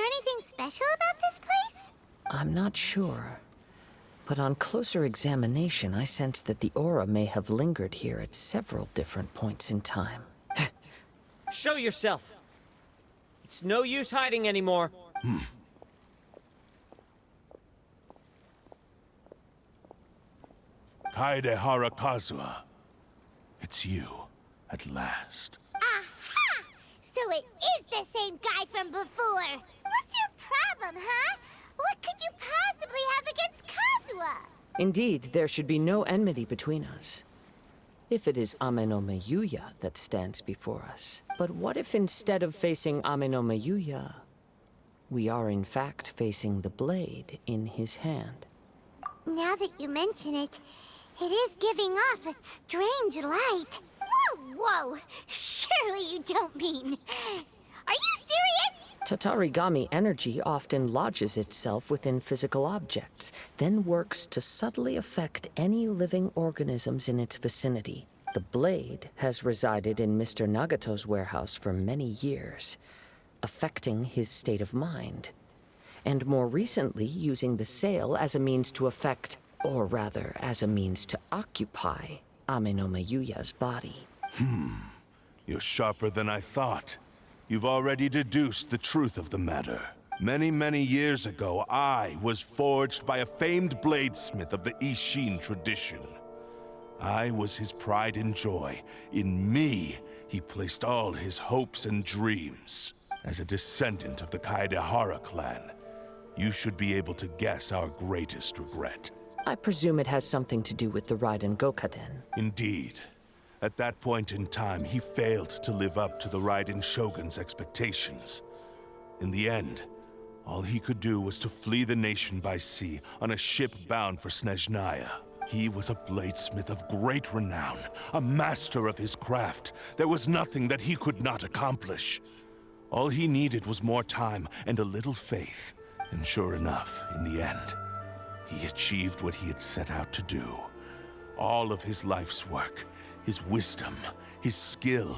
anything special about this place? I'm not sure. But on closer examination, I sense that the aura may have lingered here at several different points in time. Show yourself! It's no use hiding anymore. Kazuha, Kazuha. It's you, at last. Aha! So it is the same guy from before! What's your problem, huh? What could you possibly have against Kazuha? Indeed, there should be no enmity between us. If it is Amenome Yuya that stands before us. But what if instead of facing Amenome Yuya, we are in fact facing the blade in his hand? Now that you mention it, it is giving off a strange light. Whoa, whoa! Surely you don't mean... Are you serious? Tatarigami energy often lodges itself within physical objects, then works to subtly affect any living organisms in its vicinity. The blade has resided in Mr. Nagato's warehouse for many years, affecting his state of mind, and more recently using the sale as a means to affect, or rather, as a means to occupy, Amenome Yuya's body. You're sharper than I thought. You've already deduced the truth of the matter. Many, many years ago, I was forged by a famed bladesmith of the Ishin tradition. I was his pride and joy. In me, he placed all his hopes and dreams. As a descendant of the Kaedehara clan, you should be able to guess our greatest regret. I presume it has something to do with the Raiden Gokaden. Indeed. At that point in time, he failed to live up to the Raiden Shogun's expectations. In the end, all he could do was to flee the nation by sea on a ship bound for Snezhnaya. He was a bladesmith of great renown, a master of his craft. There was nothing that he could not accomplish. All he needed was more time and a little faith. And sure enough, in the end, he achieved what he had set out to do. All of his life's work, his wisdom, his skill,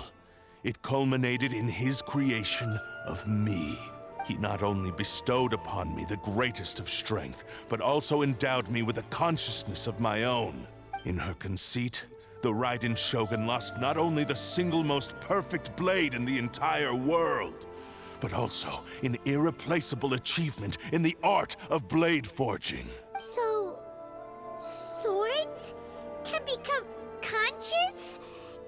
it culminated in his creation of me. He not only bestowed upon me the greatest of strength, but also endowed me with a consciousness of my own. In her conceit, the Raiden Shogun lost not only the single most perfect blade in the entire world, but also an irreplaceable achievement in the art of blade forging. So... swords can become conscious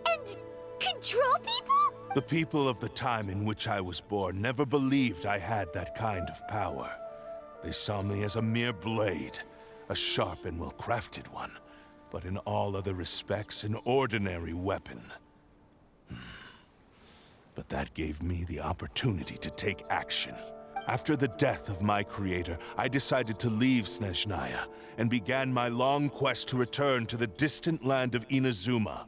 and control people? The people of the time in which I was born never believed I had that kind of power. They saw me as a mere blade, a sharp and well-crafted one, but in all other respects an ordinary weapon. But that gave me the opportunity to take action. After the death of my creator, I decided to leave Snezhnaya and began my long quest to return to the distant land of Inazuma.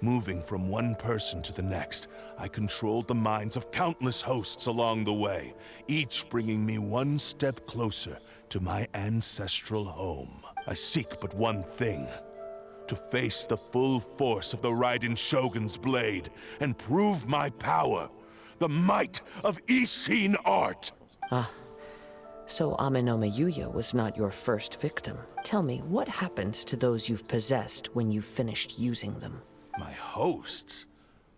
Moving from one person to the next, I controlled the minds of countless hosts along the way, each bringing me one step closer to my ancestral home. I seek but one thing: to face the full force of the Raiden Shogun's blade and prove my power, the might of Ishin art. So Amenome Yuya was not your first victim. Tell me, what happens to those you've possessed when you've finished using them? My hosts?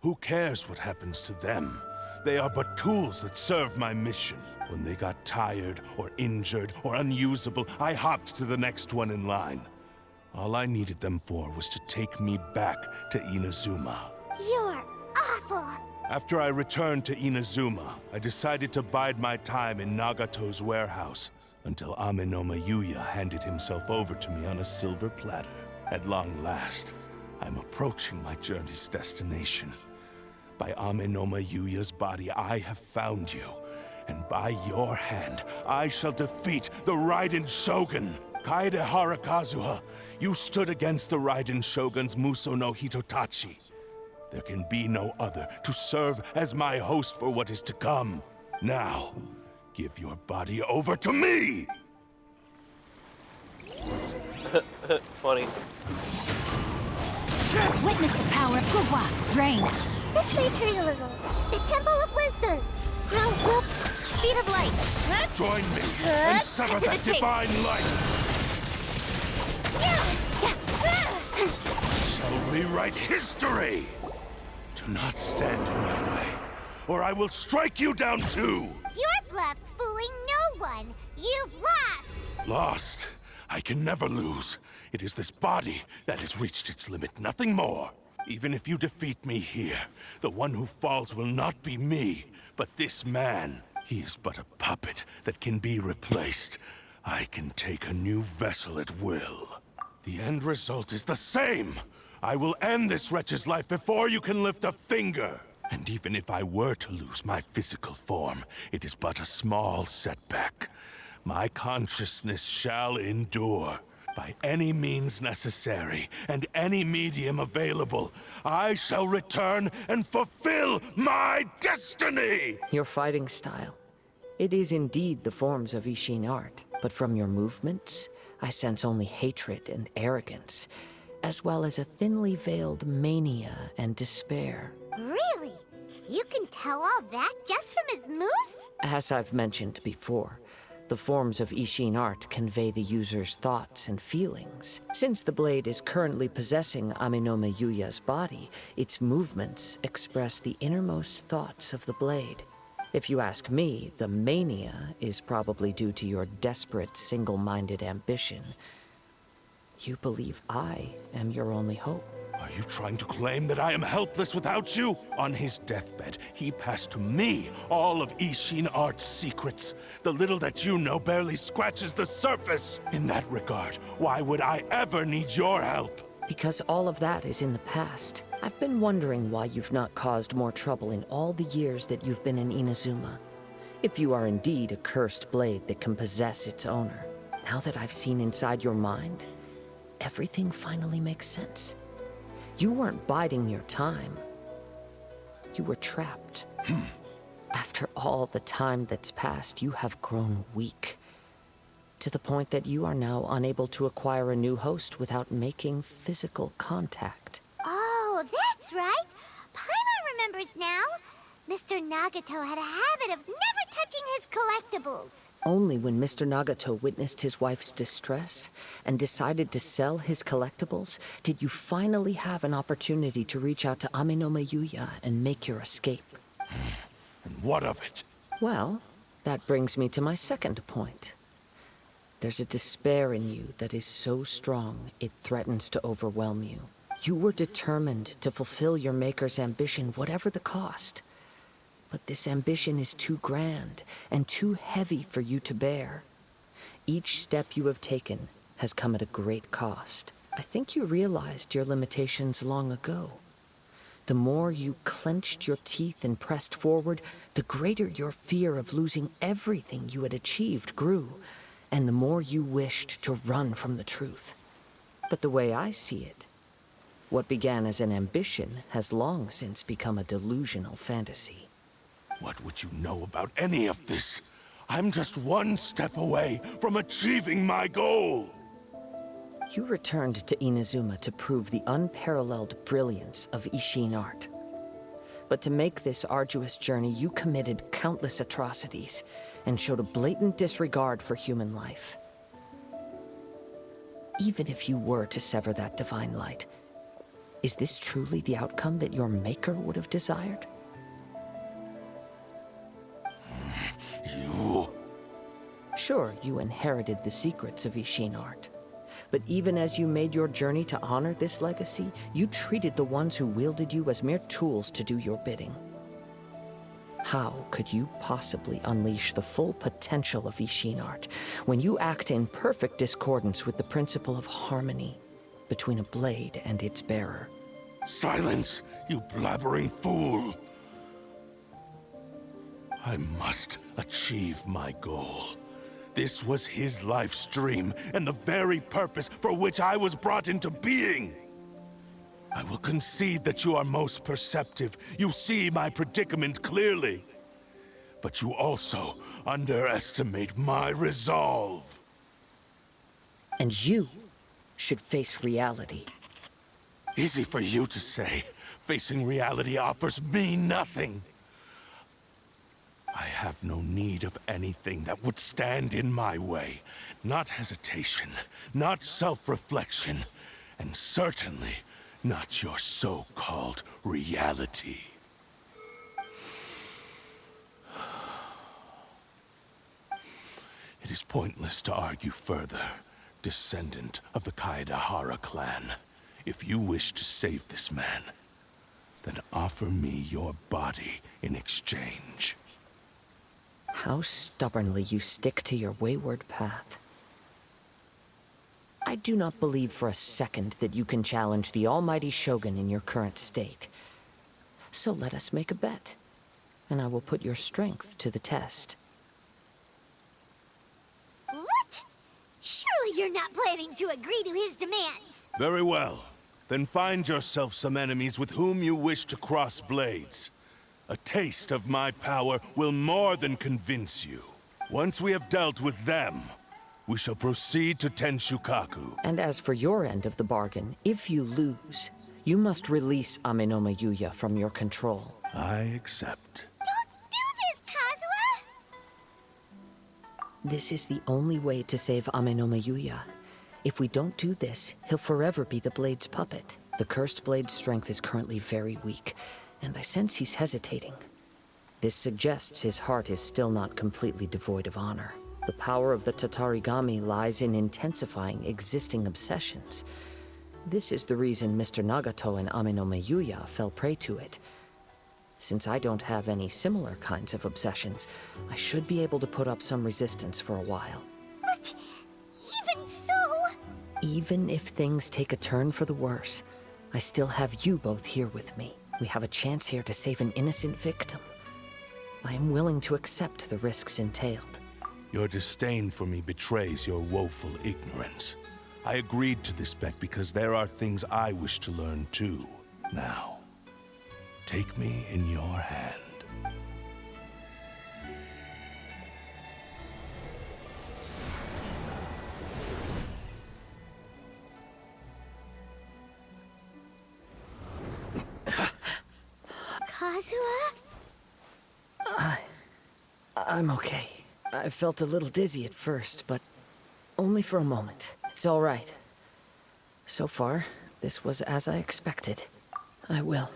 Who cares what happens to them? They are but tools that serve my mission. When they got tired, or injured, or unusable, I hopped to the next one in line. All I needed them for was to take me back to Inazuma. You're awful! After I returned to Inazuma, I decided to bide my time in Nagato's warehouse until Amenome Yuya handed himself over to me on a silver platter. At long last, I'm approaching my journey's destination. By Amenome Yuya's body, I have found you, and by your hand, I shall defeat the Raiden Shogun. Kaedehara Kazuha, you stood against the Raiden Shogun's Muso no Hitotachi. There can be no other to serve as my host for what is to come. Now, give your body over to me! Funny. Witness the power of Gugwa, Rain. This may hurt a little. The Temple of Wisdom. Grow up speed of light. Join me and sever to the that chase. divine light. Shall rewrite history. Do not stand in my way, or I will strike you down too. Your bluff's fooling no one. You've lost. Lost. I can never lose. It is this body that has reached its limit, nothing more. Even if you defeat me here, the one who falls will not be me, but this man. He is but a puppet that can be replaced. I can take a new vessel at will. The end result is the same. I will end this wretch's life before you can lift a finger. And even if I were to lose my physical form, it is but a small setback. My consciousness shall endure. By any means necessary, and any medium available, I shall return and fulfill my destiny! Your fighting style. It is indeed the forms of Ishin art, but from your movements, I sense only hatred and arrogance, as well as a thinly veiled mania and despair. Really? You can tell all that just from his moves? As I've mentioned before, the forms of Ishin art convey the user's thoughts and feelings. Since the blade is currently possessing Aminome Yuya's body, its movements express the innermost thoughts of the blade. If you ask me, the mania is probably due to your desperate, single-minded ambition. You believe I am your only hope. Are you trying to claim that I am helpless without you? On his deathbed, he passed to me all of Ishin art's secrets. The little that you know barely scratches the surface. In that regard, why would I ever need your help? Because all of that is in the past. I've been wondering why you've not caused more trouble in all the years that you've been in Inazuma. If you are indeed a cursed blade that can possess its owner. Now that I've seen inside your mind, everything finally makes sense. You weren't biding your time. You were trapped. After all the time that's passed, you have grown weak. To the point that you are now unable to acquire a new host without making physical contact. Oh, that's right. Paimon remembers now. Mr. Nagato had a habit of never touching his collectibles. Only when Mr. Nagato witnessed his wife's distress and decided to sell his collectibles did you finally have an opportunity to reach out to Aminome Yuya and make your escape. And what of it? Well, that brings me to my second point. There's a despair in you that is so strong it threatens to overwhelm you. You were determined to fulfill your maker's ambition, whatever the cost. But this ambition is too grand and too heavy for you to bear. Each step you have taken has come at a great cost. I think you realized your limitations long ago. The more you clenched your teeth and pressed forward, the greater your fear of losing everything you had achieved grew, and the more you wished to run from the truth. But the way I see it, what began as an ambition has long since become a delusional fantasy. What would you know about any of this? I'm just one step away from achieving my goal! You returned to Inazuma to prove the unparalleled brilliance of Ishin art. But to make this arduous journey, you committed countless atrocities and showed a blatant disregard for human life. Even if you were to sever that divine light, is this truly the outcome that your maker would have desired? You... Sure, you inherited the secrets of Ishin art. But even as you made your journey to honor this legacy, you treated the ones who wielded you as mere tools to do your bidding. How could you possibly unleash the full potential of Ishin art when you act in perfect discordance with the principle of harmony between a blade and its bearer? Silence, you blabbering fool! I must achieve my goal. This was his life's dream, and the very purpose for which I was brought into being. I will concede that you are most perceptive. You see my predicament clearly. But you also underestimate my resolve. And you should face reality. Easy for you to say. Facing reality offers me nothing. I have no need of anything that would stand in my way. Not hesitation, not self-reflection, and certainly not your so-called reality. It is pointless to argue further, descendant of the Kaedahara clan. If you wish to save this man, then offer me your body in exchange. How stubbornly you stick to your wayward path. I do not believe for a second that you can challenge the almighty Shogun in your current state. So let us make a bet, and I will put your strength to the test. What? Surely you're not planning to agree to his demands. Very well. Then find yourself some enemies with whom you wish to cross blades. A taste of my power will more than convince you. Once we have dealt with them, we shall proceed to Tenshukaku. And as for your end of the bargain, if you lose, you must release Amenoma Yuya from your control. I accept. Don't do this, Kazuha! This is the only way to save Amenoma Yuya. If we don't do this, he'll forever be the Blade's puppet. The Cursed Blade's strength is currently very weak, and I sense he's hesitating. This suggests his heart is still not completely devoid of honor. The power of the Tatarigami lies in intensifying existing obsessions. This is the reason Mr. Nagato and Amenoma Yuya fell prey to it. Since I don't have any similar kinds of obsessions, I should be able to put up some resistance for a while. But even so... Even if things take a turn for the worse, I still have you both here with me. We have a chance here to save an innocent victim. I am willing to accept the risks entailed. Your disdain for me betrays your woeful ignorance. I agreed to this bet because there are things I wish to learn too. Now, take me in your hand. Kazuha? I'm okay. I felt a little dizzy at first, but only for a moment. It's all right. So far, this was as I expected. I will.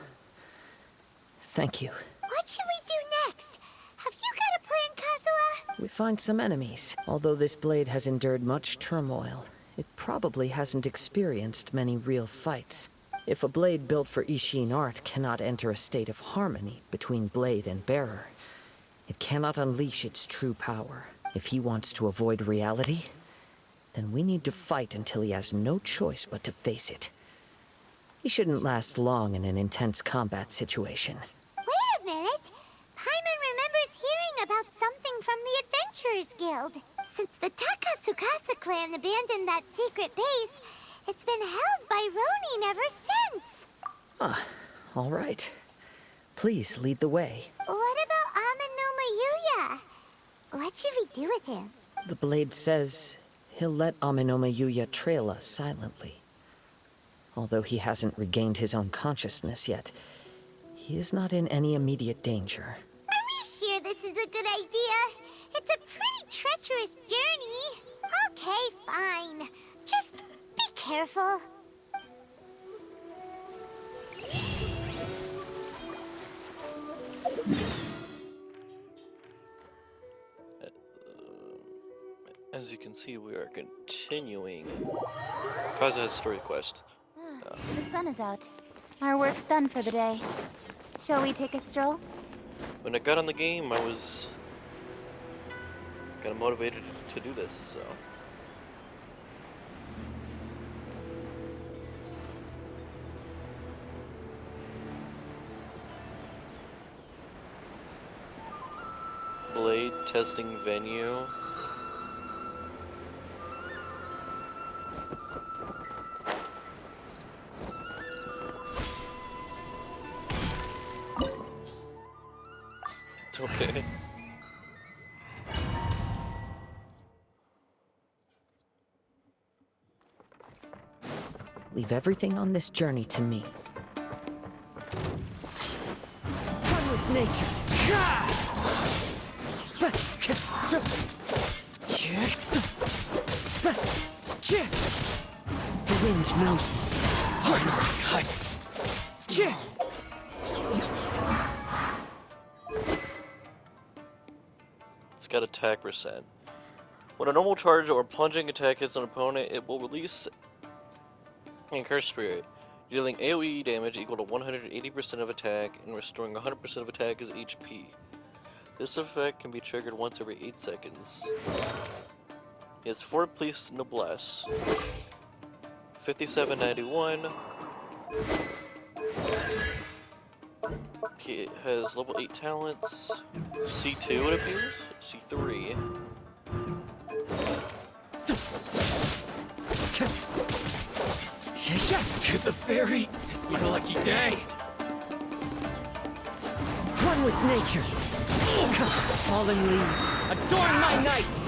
Thank you. What should we do next? Have you got a plan, Kazuha? We find some enemies. Although this blade has endured much turmoil, it probably hasn't experienced many real fights. If a blade built for Ishin art cannot enter a state of harmony between blade and bearer, it cannot unleash its true power. If he wants to avoid reality, then we need to fight until he has no choice but to face it. He shouldn't last long in an intense combat situation. Wait a minute. Paimon remembers hearing about something from the Adventurers Guild. Since the Takatsukasa clan abandoned that secret base, it's been held by Ronin ever since. Ah, all right. Please lead the way. What about Amenoma Yuya? What should we do with him? The blade says he'll let Amenoma Yuya trail us silently. Although he hasn't regained his own consciousness yet, he is not in any immediate danger. Are we sure this is a good idea? It's a pretty treacherous journey. Okay, fine. Just be careful. As you can see, we are continuing Kazuha's story quest. The sun is out. Our work's done for the day. Shall we take a stroll? When I got on the game, I was kind of motivated to do this, so. Blade testing venue. Okay. Leave everything on this journey to me. One with nature. knows me. It's got attack percent. When a normal charge or plunging attack hits an opponent, it will release and Curse Spirit, dealing AoE damage equal to 180% of attack and restoring 100% of attack as HP. This effect can be triggered once every 8 seconds. He has 4 Police Noblesse, 5791. He has level 8 talents, C2 it appears, C3. To the ferry, it's my lucky day. One with nature. Falling leaves, adorn my night.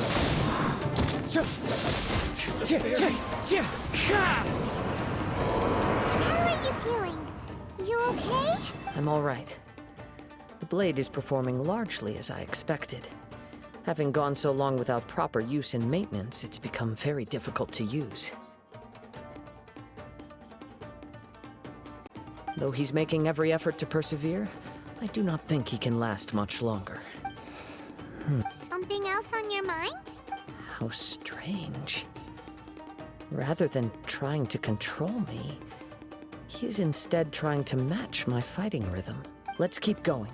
To the ferry. How are you feeling? You okay? I'm all right. The blade is performing largely as I expected. Having gone so long without proper use and maintenance, it's become very difficult to use. Though he's making every effort to persevere, I do not think he can last much longer. Something else on your mind? How strange. Rather than trying to control me, he is instead trying to match my fighting rhythm. Let's keep going.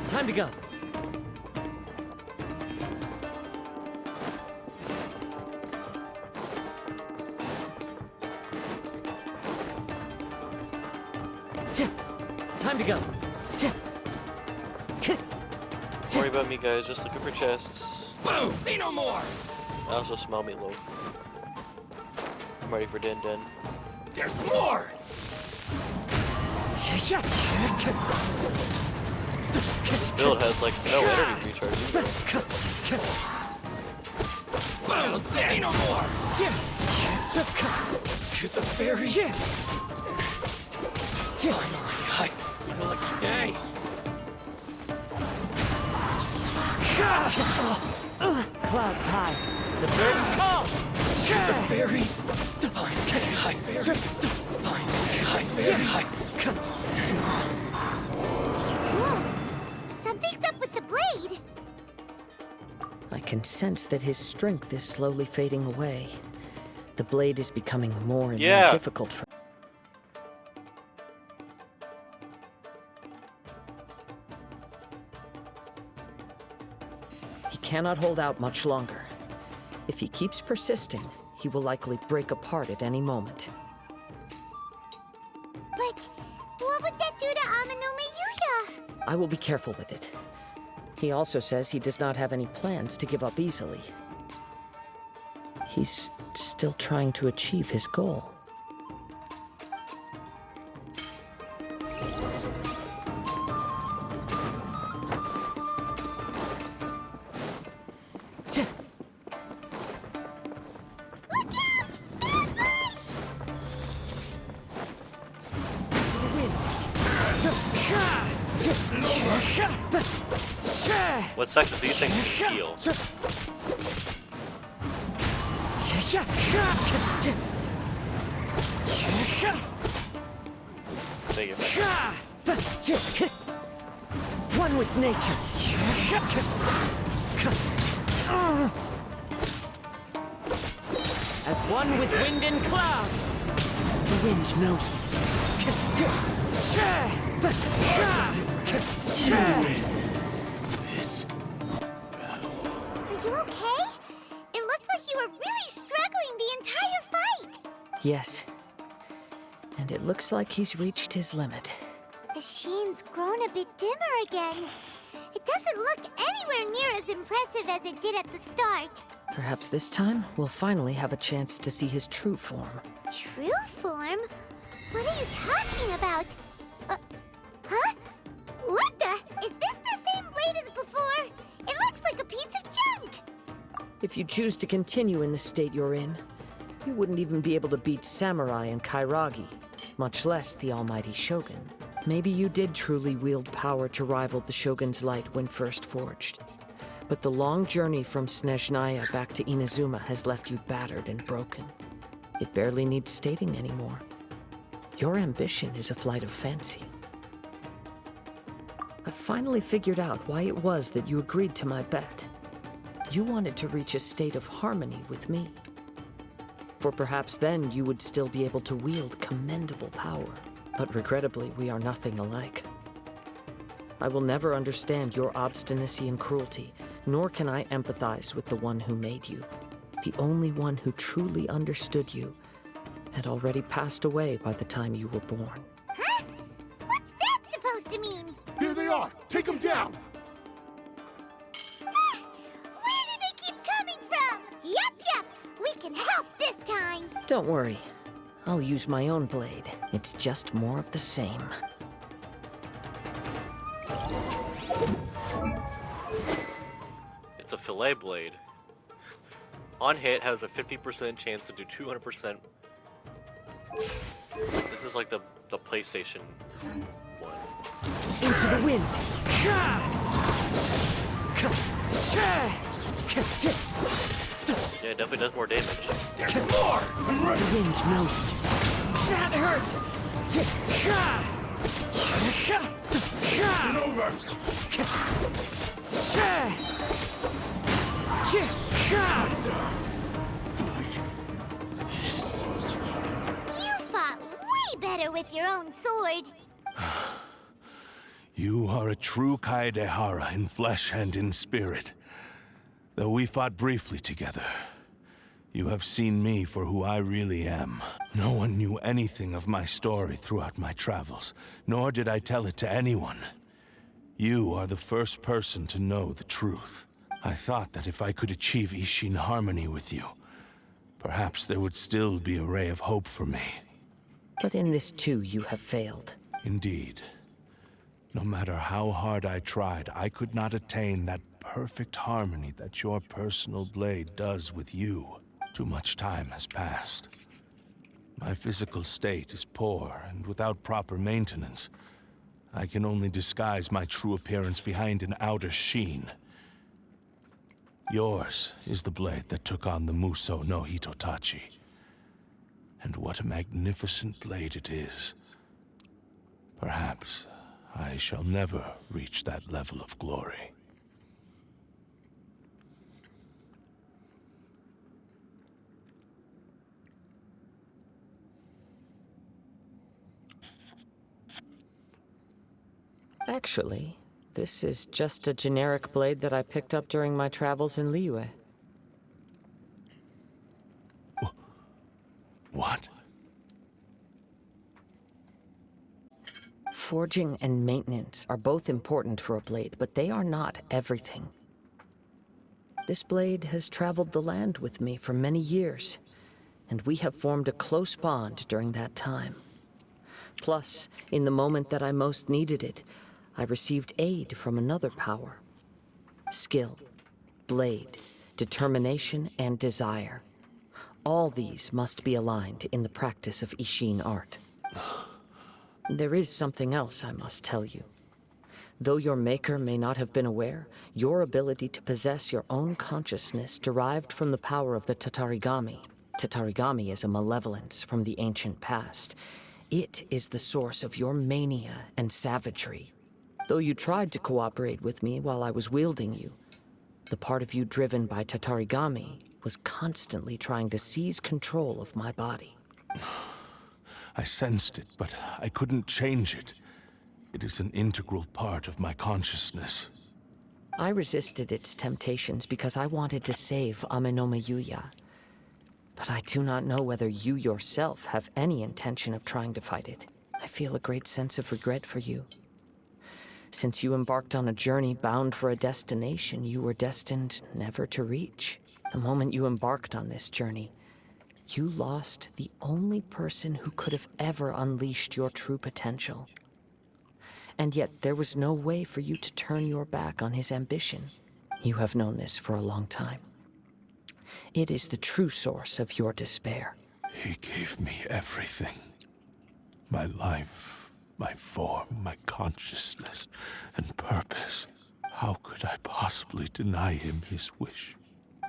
Time to go. Time to go. Don't worry about me, guys, just looking for chests. Boom! See no more! I also smell meatloaf. I'm ready for Din Din. There's more! This build has like no energy recharge either. Boom! See no more! To the ferry. Finally, it's my lucky day. Clouds high. The birds call. To the ferry. Whoa! Something's up with the blade! I can sense that his strength is slowly fading away. The blade is becoming more and more difficult for... He cannot hold out much longer. If he keeps persisting, he will likely break apart at any moment. But what would that do to Amanome Yuya? I will be careful with it. He also says he does not have any plans to give up easily. He's still trying to achieve his goal. What sucks is these things can heal. Thank you. One with nature. As one with wind and cloud. The wind knows me. This. Are you okay? It looked like you were really struggling the entire fight! Yes. And it looks like he's reached his limit. The sheen's grown a bit dimmer again. It doesn't look anywhere near as impressive as it did at the start. Perhaps this time, we'll finally have a chance to see his true form. True form? What are you talking about? Huh? What the? Is this the same blade as before? It looks like a piece of junk! If you choose to continue in the state you're in, you wouldn't even be able to beat Samurai and Kairagi, much less the almighty Shogun. Maybe you did truly wield power to rival the Shogun's light when first forged. But the long journey from Snezhnaya back to Inazuma has left you battered and broken. It barely needs stating anymore. Your ambition is a flight of fancy. I finally figured out why it was that you agreed to my bet. You wanted to reach a state of harmony with me. For perhaps then you would still be able to wield commendable power. But regrettably, we are nothing alike. I will never understand your obstinacy and cruelty, nor can I empathize with the one who made you. The only one who truly understood you had already passed away by the time you were born. Huh? What's that supposed to mean? Here they are! Take them down! Where do they keep coming from? Yup, we can help this time. Don't worry. I'll use my own blade. It's just more of the same. It's a fillet blade. On hit has a 50% chance to do 200%. This is like the PlayStation one. Into the wind! Yeah, it definitely does more damage. There's more! The wind knows me. That hurts! Get over! You fought way better with your own sword. You are a true Kaedehara in flesh and in spirit. Though we fought briefly together, you have seen me for who I really am. No one knew anything of my story throughout my travels, nor did I tell it to anyone. You are the first person to know the truth. I thought that if I could achieve Ishin harmony with you, perhaps there would still be a ray of hope for me. But in this too, you have failed. Indeed. No matter how hard I tried, I could not attain that perfect harmony that your personal blade does with you. Too much time has passed. My physical state is poor, and without proper maintenance, I can only disguise my true appearance behind an outer sheen. Yours is the blade that took on the Muso no Hitotachi. And what a magnificent blade it is. Perhaps I shall never reach that level of glory. Actually, this is just a generic blade that I picked up during my travels in Liyue. What? Forging and maintenance are both important for a blade, but they are not everything. This blade has traveled the land with me for many years, and we have formed a close bond during that time. Plus, in the moment that I most needed it, I received aid from another power. Skill, blade, determination, and desire. All these must be aligned in the practice of Ishin art. There is something else I must tell you. Though your maker may not have been aware, your ability to possess your own consciousness derived from the power of the Tatarigami. Tatarigami is a malevolence from the ancient past. It is the source of your mania and savagery. Though you tried to cooperate with me while I was wielding you, the part of you driven by Tatarigami was constantly trying to seize control of my body. I sensed it, but I couldn't change it. It is an integral part of my consciousness. I resisted its temptations because I wanted to save Amenoma Yuya. But I do not know whether you yourself have any intention of trying to fight it. I feel a great sense of regret for you. Since you embarked on a journey bound for a destination you were destined never to reach. The moment you embarked on this journey, you lost the only person who could have ever unleashed your true potential. And yet there was no way for you to turn your back on his ambition. You have known this for a long time. It is the true source of your despair. He gave me everything. My life, my form, my consciousness, and purpose. How could I possibly deny him his wish?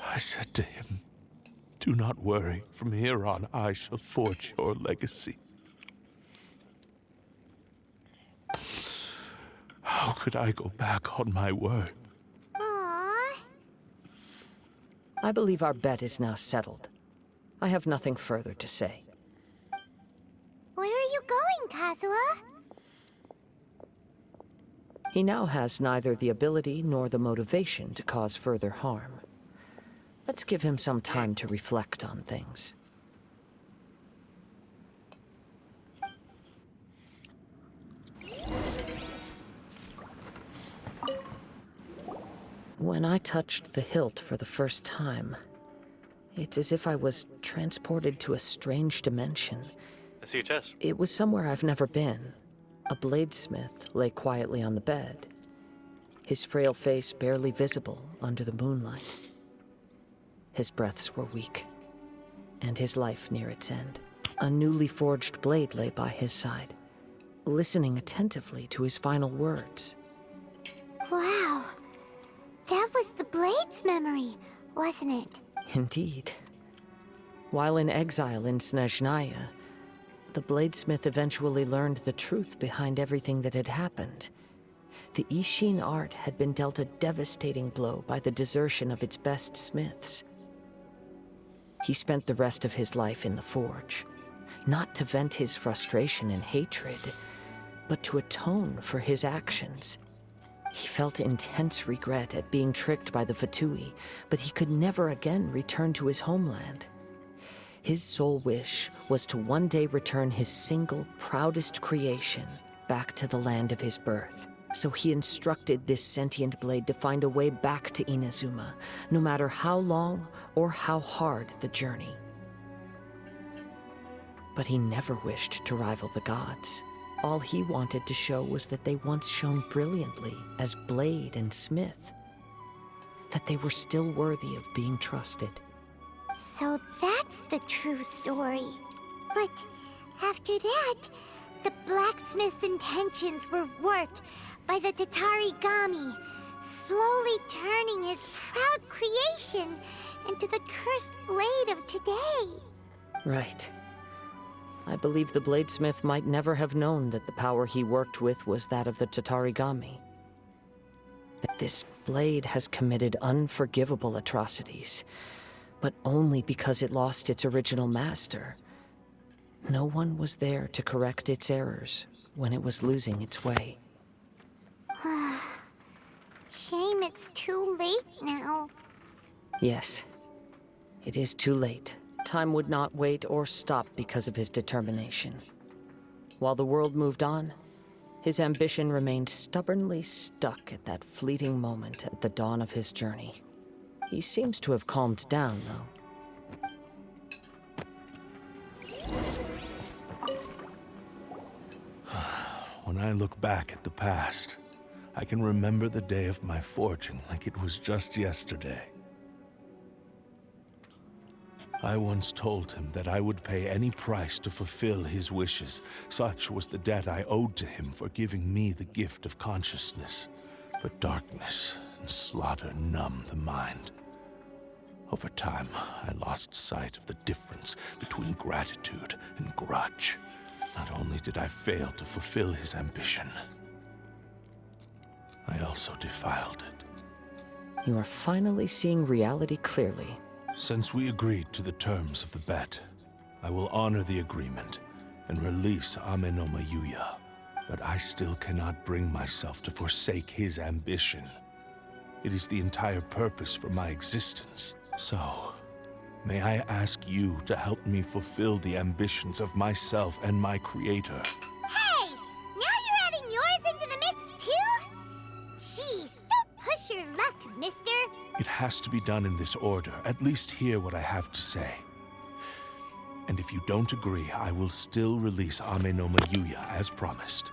I said to him, "Do not worry. From here on, I shall forge your legacy." How could I go back on my word? Aww. I believe our bet is now settled. I have nothing further to say. Where are you going, Kazuha? He now has neither the ability nor the motivation to cause further harm. Let's give him some time to reflect on things. When I touched the hilt for the first time, it's as if I was transported to a strange dimension. I see your chest. It was somewhere I've never been. A bladesmith lay quietly on the bed, his frail face barely visible under the moonlight. His breaths were weak, and his life near its end. A newly forged blade lay by his side, listening attentively to his final words. Wow. That was the Blade's memory, wasn't it? Indeed. While in exile in Snezhnaya, the bladesmith eventually learned the truth behind everything that had happened. The Ishin art had been dealt a devastating blow by the desertion of its best smiths. He spent the rest of his life in the forge, not to vent his frustration and hatred, but to atone for his actions. He felt intense regret at being tricked by the Fatui, but he could never again return to his homeland. His sole wish was to one day return his single, proudest creation back to the land of his birth. So he instructed this sentient blade to find a way back to Inazuma, no matter how long or how hard the journey. But he never wished to rival the gods. All he wanted to show was that they once shone brilliantly as blade and smith, that they were still worthy of being trusted. So that's the true story. But after that, the blacksmith's intentions were warped by the Tatarigami, slowly turning his proud creation into the cursed blade of today. Right. I believe the bladesmith might never have known that the power he worked with was that of the Tatarigami. That this blade has committed unforgivable atrocities, but only because it lost its original master. No one was there to correct its errors when it was losing its way. Shame it's too late now. Yes, it is too late. Time would not wait or stop because of his determination. While the world moved on, his ambition remained stubbornly stuck at that fleeting moment at the dawn of his journey. He seems to have calmed down, though. When I look back at the past, I can remember the day of my forging like it was just yesterday. I once told him that I would pay any price to fulfill his wishes. Such was the debt I owed to him for giving me the gift of consciousness. But darkness and slaughter numbed the mind. Over time, I lost sight of the difference between gratitude and grudge. Not only did I fail to fulfill his ambition, I also defiled it. You are finally seeing reality clearly. Since we agreed to the terms of the bet, I will honor the agreement and release Ame no Mayuya. But I still cannot bring myself to forsake his ambition. It is the entire purpose for my existence. So, may I ask you to help me fulfill the ambitions of myself and my creator? Hey! Now you're adding yours into the mix, too? Jeez, don't push your luck, mister. It has to be done in this order. At least hear what I have to say. And if you don't agree, I will still release Ame no Mayuya as promised.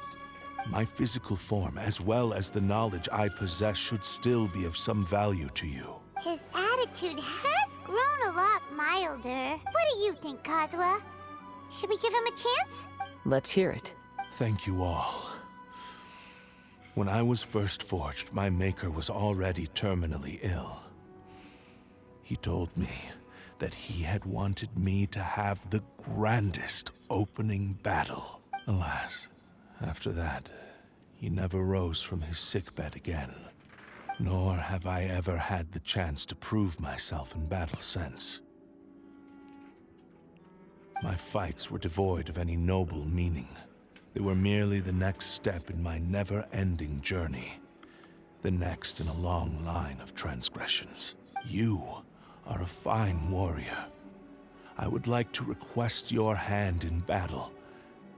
My physical form, as well as the knowledge I possess, should still be of some value to you. His attitude has grown a lot milder. What do you think, Kazuha? Should we give him a chance? Let's hear it. Thank you all. When I was first forged, my maker was already terminally ill. He told me that he had wanted me to have the grandest opening battle. Alas, after that, he never rose from his sickbed again. Nor have I ever had the chance to prove myself in battle since. My fights were devoid of any noble meaning. They were merely the next step in my never-ending journey. The next in a long line of transgressions. You are a fine warrior. I would like to request your hand in battle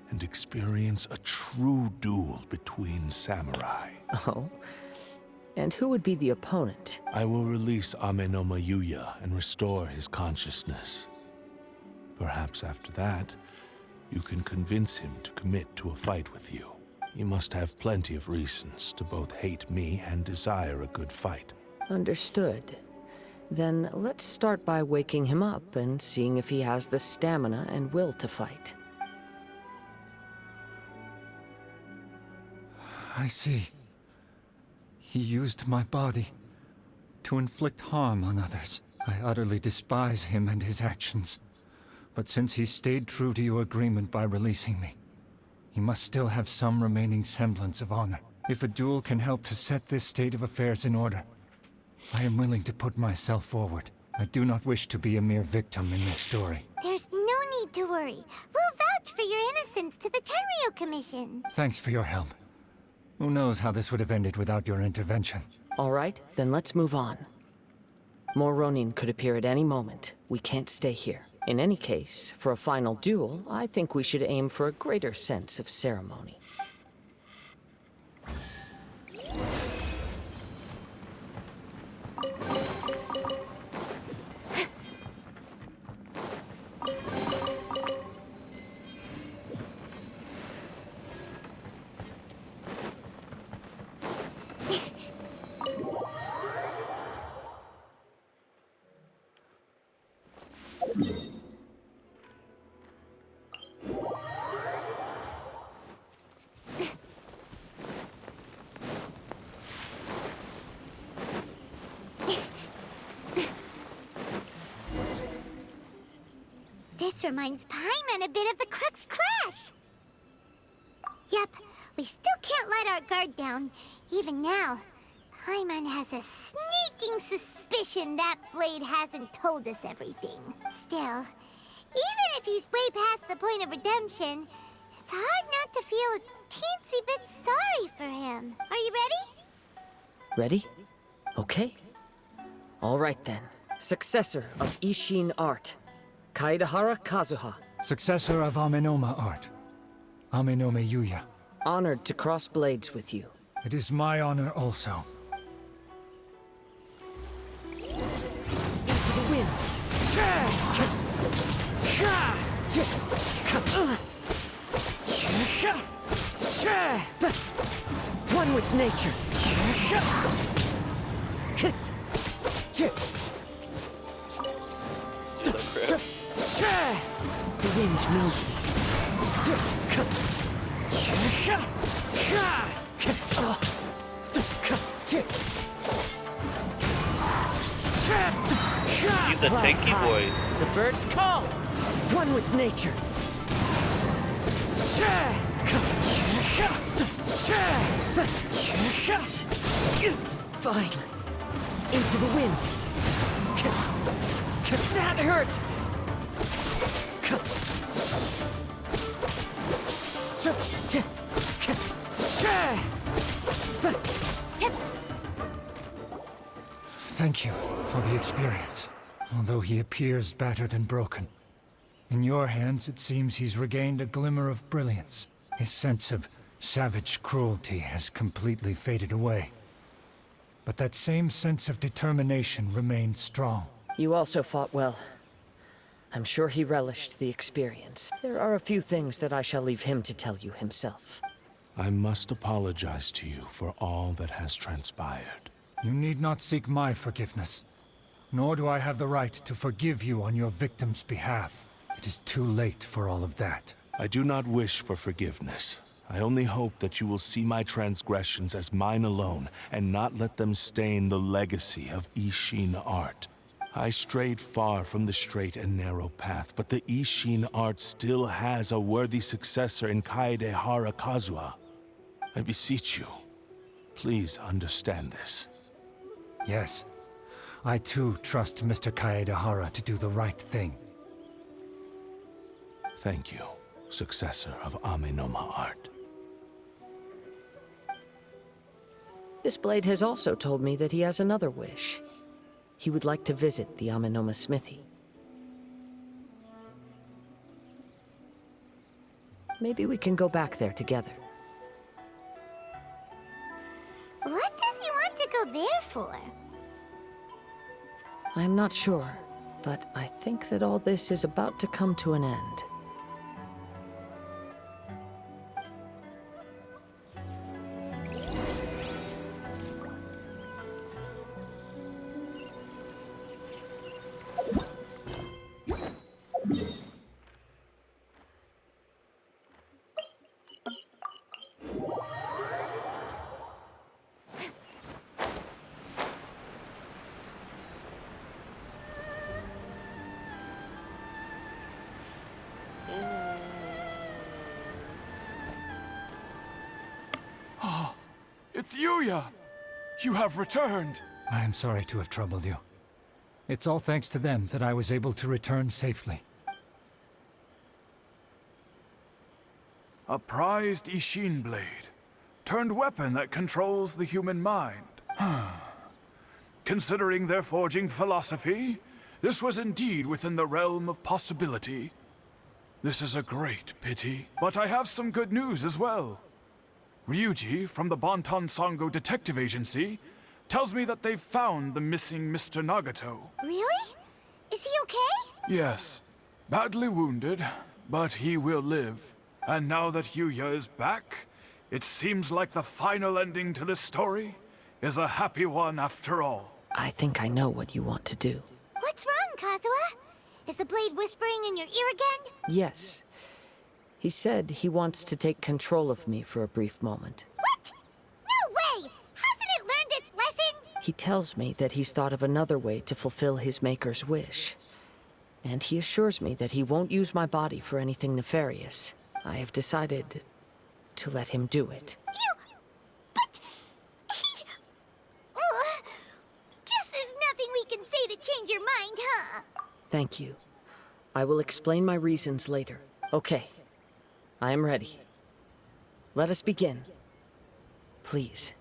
and experience a true duel between samurai. Oh? And who would be the opponent? I will release Amenoma Yuya and restore his consciousness. Perhaps after that, you can convince him to commit to a fight with you. He must have plenty of reasons to both hate me and desire a good fight. Understood. Then let's start by waking him up and seeing if he has the stamina and will to fight. I see. He used my body to inflict harm on others. I utterly despise him and his actions. But since he stayed true to your agreement by releasing me, he must still have some remaining semblance of honor. If a duel can help to set this state of affairs in order, I am willing to put myself forward. I do not wish to be a mere victim in this story. There's no need to worry. We'll vouch for your innocence to the Tenryo Commission. Thanks for your help. Who knows how this would have ended without your intervention? All right, then let's move on. More Ronin could appear at any moment. We can't stay here. In any case, for a final duel, I think we should aim for a greater sense of ceremony. This reminds Paimon a bit of the Crux Clash. Yep, we still can't let our guard down. Even now, Paimon has a sneaking suspicion that Blade hasn't told us everything. Still, even if he's way past the point of redemption, it's hard not to feel a teensy bit sorry for him. Are you ready? Ready? Okay. All right then. Successor of Ishin art, Kaedahara Kazuha. Successor of Amenoma art, Amenome Yuya. Honored to cross blades with you. It is my honor also. Into the wind. One with nature. The wind knows me. He's the tanky boy. The birds call. One with nature. It's fine. Into the wind. That hurts. Thank you for the experience. Although he appears battered and broken, in your hands it seems he's regained a glimmer of brilliance. His sense of savage cruelty has completely faded away. But that same sense of determination remains strong. You also fought well. I'm sure he relished the experience. There are a few things that I shall leave him to tell you himself. I must apologize to you for all that has transpired. You need not seek my forgiveness. Nor do I have the right to forgive you on your victim's behalf. It is too late for all of that. I do not wish for forgiveness. I only hope that you will see my transgressions as mine alone and not let them stain the legacy of Ishin art. I strayed far from the straight and narrow path, but the Ishin art still has a worthy successor in Kaedehara Kazuha. I beseech you, please understand this. Yes. I too trust Mr. Kaedehara to do the right thing. Thank you, successor of Amenoma art. This blade has also told me that he has another wish. He would like to visit the Amenoma smithy. Maybe we can go back there together. What does he want to go there for? I'm not sure, but I think that all this is about to come to an end. It's Yuya! You have returned! I am sorry to have troubled you. It's all thanks to them that I was able to return safely. A prized Ishin blade, turned weapon that controls the human mind. Considering their forging philosophy, this was indeed within the realm of possibility. This is a great pity, but I have some good news as well. Ryuji, from the Bonton Sango Detective Agency, tells me that they've found the missing Mr. Nagato. Really? Is he okay? Yes. Badly wounded, but he will live. And now that Yuya is back, it seems like the final ending to this story is a happy one after all. I think I know what you want to do. What's wrong, Kazuha? Is the blade whispering in your ear again? Yes. He said he wants to take control of me for a brief moment. What? No way! Hasn't it learned its lesson? He tells me that he's thought of another way to fulfill his maker's wish. And he assures me that he won't use my body for anything nefarious. I have decided to let him do it. But... he... Guess there's nothing we can say to change your mind, huh? Thank you. I will explain my reasons later. Okay. I am ready. Let us begin. Please,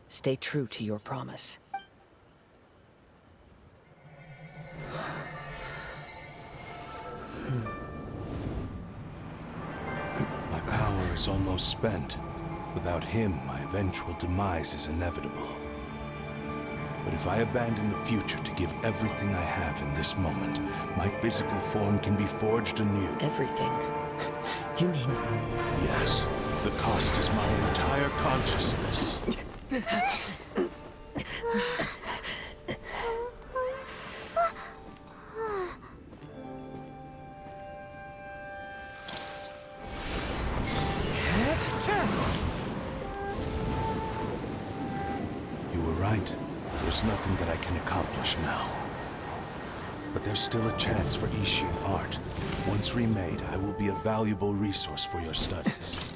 stay true to your promise. My power is almost spent. Without him, my eventual demise is inevitable. But if I abandon the future to give everything I have in this moment, my physical form can be forged anew. Everything? You mean... Yes. The cost is my entire consciousness. You were right. There's nothing that I can accomplish now. But there's still a chance for Ishin art. Once remade, I will be a valuable resource for your studies.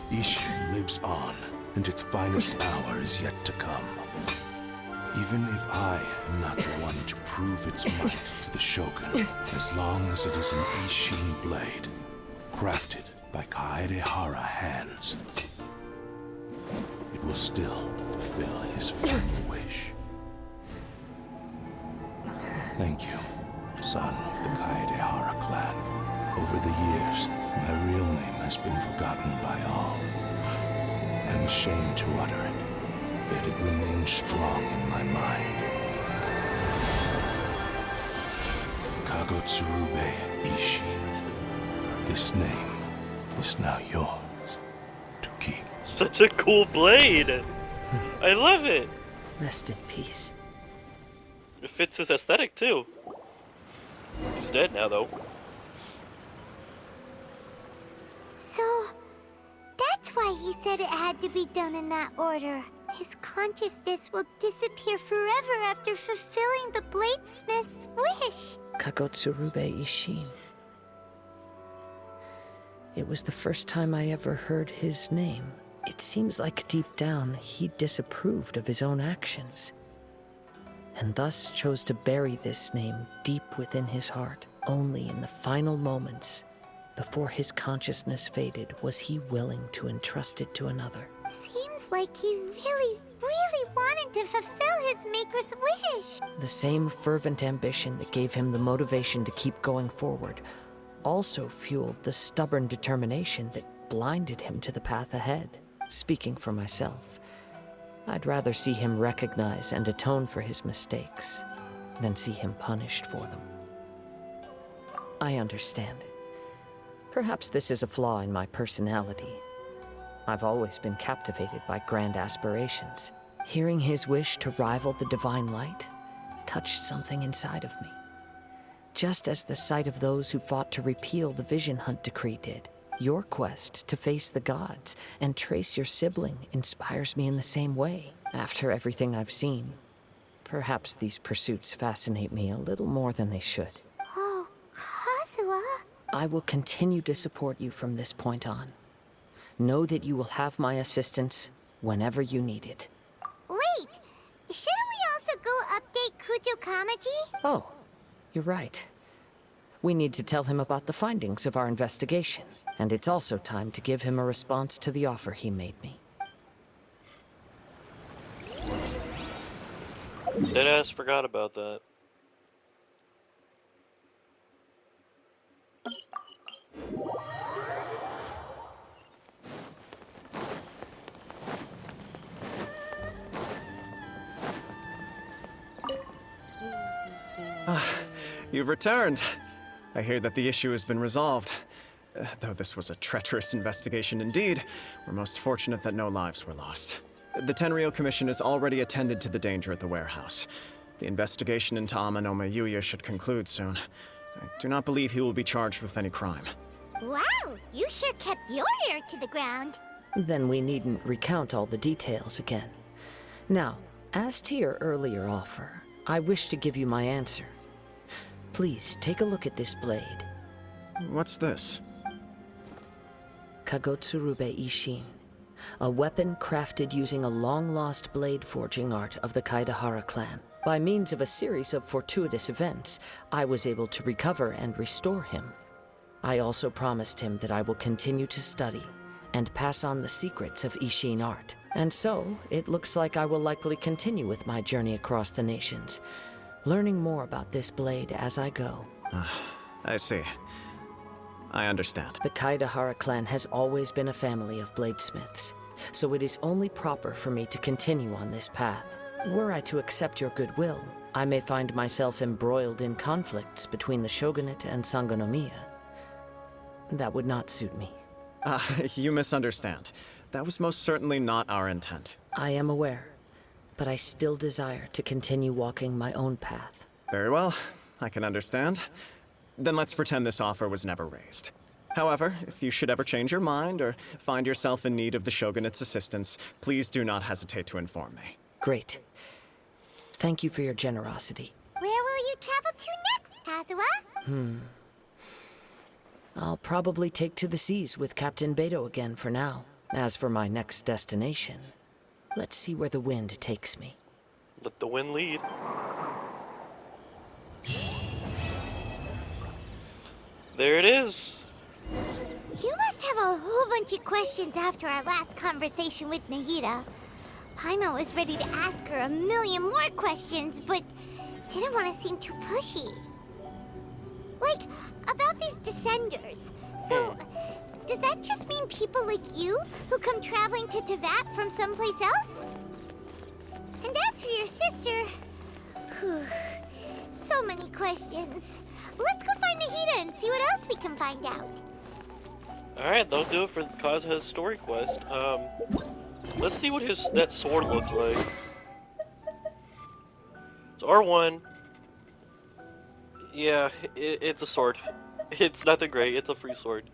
Ishin lives on, and its finest hour is yet to come. Even if I am not the one to prove its might to the Shogun, as long as it is an Ishin blade, crafted by Kaedehara hands, it will still fulfill his final wish. Thank you, son of the Kaedehara clan. Over the years, my real name has been forgotten by all. I'm ashamed to utter it, yet it remains strong in my mind. Kagotsurube Ishin. This name is now yours to keep. Such a cool blade! I love it! Rest in peace. It fits his aesthetic too. He's dead now though. So, he said it had to be done in that order. His consciousness will disappear forever after fulfilling the bladesmith's wish. Kagotsurube Ishin. It was the first time I ever heard his name. It seems like deep down he disapproved of his own actions, and thus chose to bury this name deep within his heart. Only in the final moments, before his consciousness faded, was he willing to entrust it to another. Seems like he really, really wanted to fulfill his maker's wish. The same fervent ambition that gave him the motivation to keep going forward also fueled the stubborn determination that blinded him to the path ahead. Speaking for myself, I'd rather see him recognize and atone for his mistakes than see him punished for them. I understand. Perhaps this is a flaw in my personality. I've always been captivated by grand aspirations. Hearing his wish to rival the divine light touched something inside of me, just as the sight of those who fought to repeal the Vision Hunt decree did. Your quest to face the gods and trace your sibling inspires me in the same way. After everything I've seen, perhaps these pursuits fascinate me a little more than they should. Oh, Kazuha. I will continue to support you from this point on. Know that you will have my assistance whenever you need it. Wait, shouldn't we also go update Kujo Kamaji? Oh, you're right. We need to tell him about the findings of our investigation, and it's also time to give him a response to the offer he made me. Deadass forgot about that. You've returned. I hear that the issue has been resolved. Though this was a treacherous investigation indeed, we're most fortunate that no lives were lost. The Tenryou Commission has already attended to the danger at the warehouse. The investigation into Amanome Yuya should conclude soon. I do not believe he will be charged with any crime. Wow, you sure kept your ear to the ground. Then we needn't recount all the details again. Now, as to your earlier offer, I wish to give you my answer. Please take a look at this blade. What's this? Kagotsurube Ishin, a weapon crafted using a long-lost blade forging art of the Kaidahara clan. By means of a series of fortuitous events, I was able to recover and restore him. I also promised him that I will continue to study and pass on the secrets of Ishin art. And so, it looks like I will likely continue with my journey across the nations, learning more about this blade as I go. I see. I understand. The Kaidahara clan has always been a family of bladesmiths, so it is only proper for me to continue on this path. Were I to accept your goodwill, I may find myself embroiled in conflicts between the shogunate and Sangonomiya. That would not suit me. You misunderstand. That was most certainly not our intent. I am aware, but I still desire to continue walking my own path. Very well, I can understand. Then let's pretend this offer was never raised. However, if you should ever change your mind or find yourself in need of the Shogunate's assistance, please do not hesitate to inform me. Great. Thank you for your generosity. Where will you travel to next, Kazuha? I'll probably take to the seas with Captain Beto again for now. As for my next destination, let's see where the wind takes me. Let the wind lead. There it is. You must have a whole bunch of questions after our last conversation with Nahida. Paimon was ready to ask her a million more questions, but didn't want to seem too pushy. Like, about these Descenders. So, does that just mean people like you who come traveling to Teyvat from someplace else? And as for your sister... Whew, so many questions. Let's go find Nahida and see what else we can find out. Alright, that'll do it for Kazuha's story quest. Let's see what that sword looks like. It's R1. Yeah, it's a sword. It's nothing great, it's a free sword.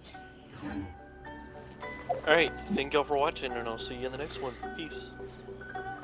Alright, thank y'all for watching, and I'll see you in the next one. Peace.